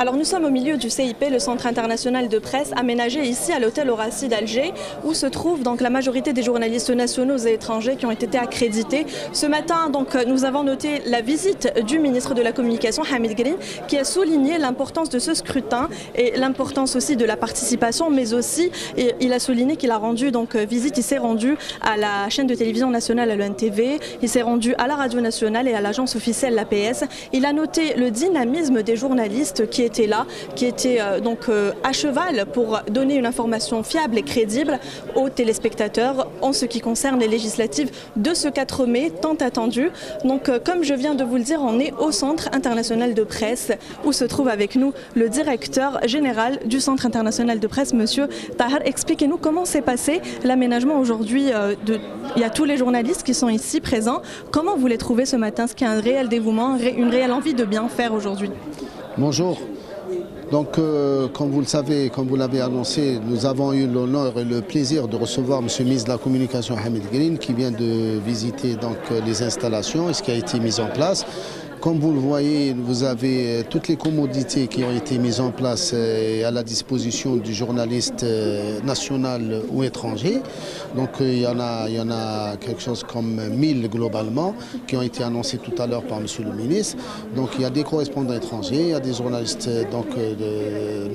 Alors nous sommes au milieu du CIP, le Centre international de presse, aménagé ici à l'hôtel Horaci d'Alger, où se trouve donc la majorité des journalistes nationaux et étrangers qui ont été accrédités. Ce matin, donc, nous avons noté la visite du ministre de la Communication, Hamid Green, qui a souligné l'importance de ce scrutin et l'importance aussi de la participation, mais aussi il a souligné qu'il a rendu donc visite, il s'est rendu à la chaîne de télévision nationale, à l'ONTV, il s'est rendu à la radio nationale et à l'agence officielle, l'APS. Il a noté le dynamisme des journalistes qui étaient là, qui étaient à cheval pour donner une information fiable et crédible aux téléspectateurs en ce qui concerne les législatives de ce 4 mai tant attendu. Donc comme je viens de vous le dire, on est au Centre international de presse où se trouve avec nous le directeur général du Centre international de presse, monsieur Tahar. Expliquez-nous comment s'est passé l'aménagement aujourd'hui. Il y a tous les journalistes qui sont ici présents. Comment vous les trouvez ce matin? Est-ce qu'il y a un réel dévouement, une réelle envie de bien faire aujourd'hui? Bonjour. Donc, comme vous le savez, comme vous l'avez annoncé, nous avons eu l'honneur et le plaisir de recevoir M. le ministre de la Communication, Hamid Green, qui vient de visiter donc, les installations et ce qui a été mis en place. Comme vous le voyez, vous avez toutes les commodités qui ont été mises en place à la disposition du journaliste national ou étranger. Donc il y en a quelque chose comme 1000 globalement qui ont été annoncés tout à l'heure par M. le ministre. Donc il y a des correspondants étrangers, il y a des journalistes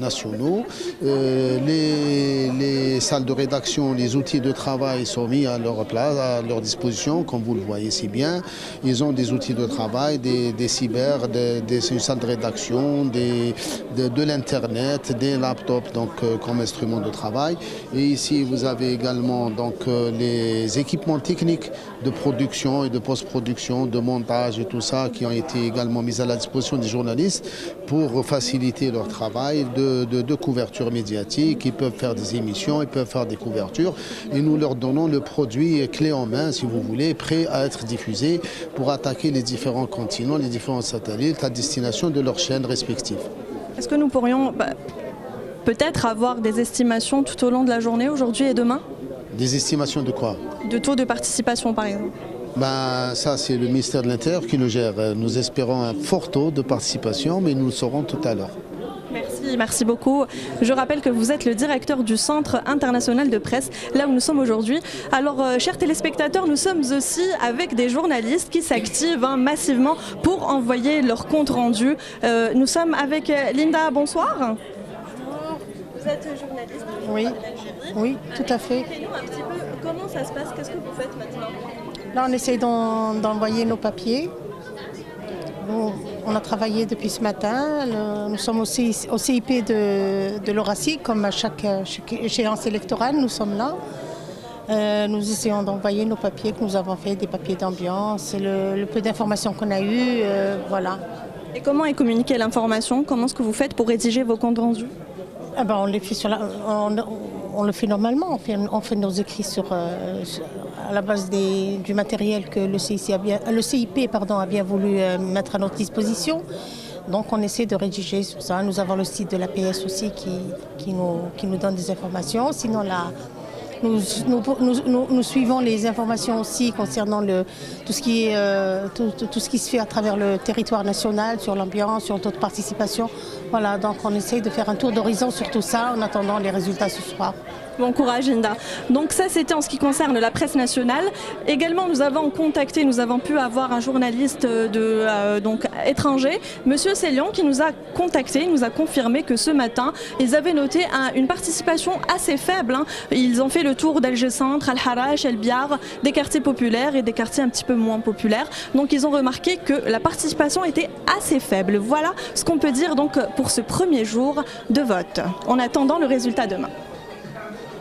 nationaux. Les salles de rédaction, les outils de travail sont mis à leur place, à leur disposition, comme vous le voyez si bien. Ils ont des outils de travail, des cyber, une salle de rédaction, de l'internet, des laptops donc, comme instrument de travail. Et ici vous avez également donc, les équipements techniques de production et de post-production, de montage et tout ça qui ont été également mis à la disposition des journalistes pour faciliter leur travail de couverture médiatique. Ils peuvent faire des émissions, ils peuvent faire des couvertures et nous leur donnons le produit clé en main, si vous voulez, prêt à être diffusé pour attaquer les différents continents, les différents satellites à destination de leurs chaînes respectives. Est-ce que nous pourrions peut-être avoir des estimations tout au long de la journée, aujourd'hui et demain? Des estimations de quoi? De taux de participation par exemple. Ça c'est le ministère de l'Intérieur qui le gère. Nous espérons un fort taux de participation, mais nous le saurons tout à l'heure. Merci beaucoup. Je rappelle que vous êtes le directeur du Centre international de presse, là où nous sommes aujourd'hui. Alors, chers téléspectateurs, nous sommes aussi avec des journalistes qui s'activent massivement pour envoyer leur compte rendu. Nous sommes avec Linda, bonsoir. Bonjour. Vous êtes journaliste oui. d'Algérie. Oui, tout à fait. Expliquez-nous un petit peu comment ça se passe, qu'est-ce que vous faites maintenant? Là, on essaie d'envoyer nos papiers. On a travaillé depuis ce matin. Nous sommes aussi au CIP de l'Horaci, comme à chaque échéance électorale, nous sommes là. Nous essayons d'envoyer nos papiers que nous avons fait, des papiers d'ambiance, le peu d'informations qu'on a eues, voilà. Et comment est communiquée l'information? Comment est-ce que vous faites pour rédiger vos comptes rendus? On les fait on le fait normalement, on fait nos écrits à la base du matériel que le CIP a bien voulu mettre à notre disposition. Donc on essaie de rédiger sur ça. Nous avons le site de l'APS aussi qui nous donne des informations. Sinon nous suivons les informations aussi concernant tout ce qui se fait à travers le territoire national, sur l'ambiance, sur le taux de participation. Voilà, donc on essaye de faire un tour d'horizon sur tout ça en attendant les résultats ce soir. Bon courage Linda. Donc ça c'était en ce qui concerne la presse nationale. Également nous avons pu avoir un journaliste étranger, Monsieur Célion, qui nous a contacté, nous a confirmé que ce matin ils avaient noté une participation assez faible. Ils ont fait le tour d'Alger Centre, Al-Harrach, El Biar, des quartiers populaires et des quartiers un petit peu moins populaires. Donc ils ont remarqué que la participation était assez faible. Voilà ce qu'on peut dire donc pour ce premier jour de vote, en attendant le résultat demain.